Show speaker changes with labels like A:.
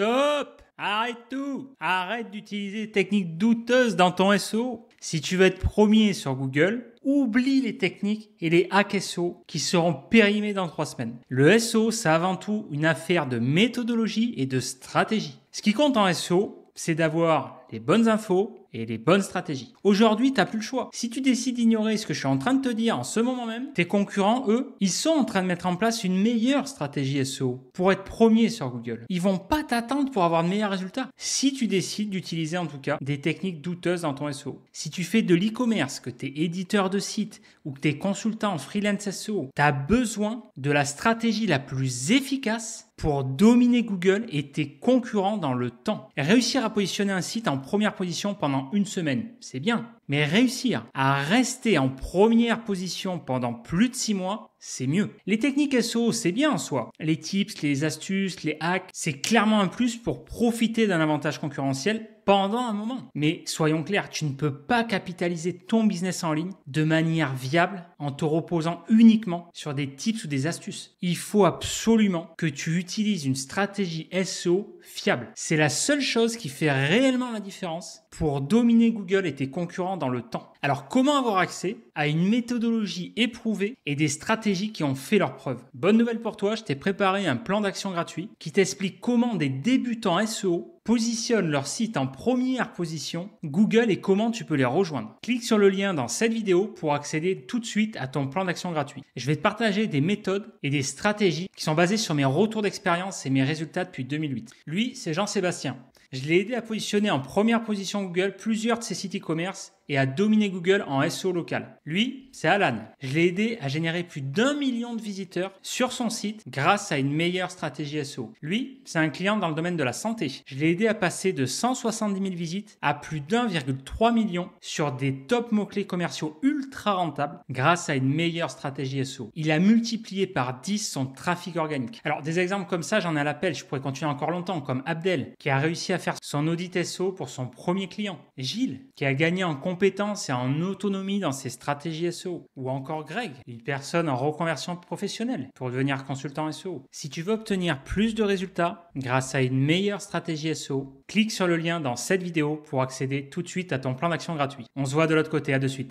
A: Stop! Arrête tout! Arrête d'utiliser des techniques douteuses dans ton SEO. Si tu veux être premier sur Google, oublie les techniques et les hacks SEO qui seront périmés dans 3 semaines. Le SEO, c'est avant tout une affaire de méthodologie et de stratégie. Ce qui compte en SEO, c'est d'avoir les bonnes infos et les bonnes stratégies. Aujourd'hui, tu n'as plus le choix. Si tu décides d'ignorer ce que je suis en train de te dire en ce moment même, tes concurrents, eux, ils sont en train de mettre en place une meilleure stratégie SEO pour être premier sur Google. Ils vont pas t'attendre pour avoir de meilleurs résultats. Si tu décides d'utiliser en tout cas des techniques douteuses dans ton SEO. Si tu fais de l'e-commerce, que tu es éditeur de site ou que tu es consultant en freelance SEO, tu as besoin de la stratégie la plus efficace pour dominer Google et tes concurrents dans le temps. Réussir à positionner un site en première position pendant une semaine, c'est bien. Mais réussir à rester en première position pendant plus de 6 mois, c'est mieux. Les techniques SEO, c'est bien en soi. Les tips, les astuces, les hacks, c'est clairement un plus pour profiter d'un avantage concurrentiel pendant un moment. Mais soyons clairs, tu ne peux pas capitaliser ton business en ligne de manière viable en te reposant uniquement sur des tips ou des astuces. Il faut absolument que tu utilises une stratégie SEO fiable. C'est la seule chose qui fait réellement la différence pour dominer Google et tes concurrents dans le temps. Alors, comment avoir accès à une méthodologie éprouvée et des stratégies qui ont fait leurs preuves? Bonne nouvelle pour toi, je t'ai préparé un plan d'action gratuit qui t'explique comment des débutants SEO positionnent leur site en première position Google et comment tu peux les rejoindre. Clique sur le lien dans cette vidéo pour accéder tout de suite à ton plan d'action gratuit. Je vais te partager des méthodes et des stratégies qui sont basées sur mes retours d'expérience et mes résultats depuis 2008. Lui, c'est Jean-Sébastien. Je l'ai aidé à positionner en première position Google plusieurs de ses sites e-commerce et à dominer Google en SEO local. Lui, c'est Alan. Je l'ai aidé à générer plus d'1 million de visiteurs sur son site grâce à une meilleure stratégie SEO. Lui, c'est un client dans le domaine de la santé. Je l'ai aidé à passer de 170 000 visites à plus d'1,3 million sur des top mots-clés commerciaux ultra rentables grâce à une meilleure stratégie SEO. Il a multiplié par 10 son trafic organique. Alors, des exemples comme ça, j'en ai à l'appel. Je pourrais continuer encore longtemps, comme Abdel, qui a réussi à faire son audit SEO pour son premier client. Gilles, qui a gagné en compétences et en autonomie dans ses stratégies SEO. Ou encore Greg, une personne en reconversion professionnelle pour devenir consultant SEO. Si tu veux obtenir plus de résultats grâce à une meilleure stratégie SEO, clique sur le lien dans cette vidéo pour accéder tout de suite à ton plan d'action gratuit. On se voit de l'autre côté, à de suite.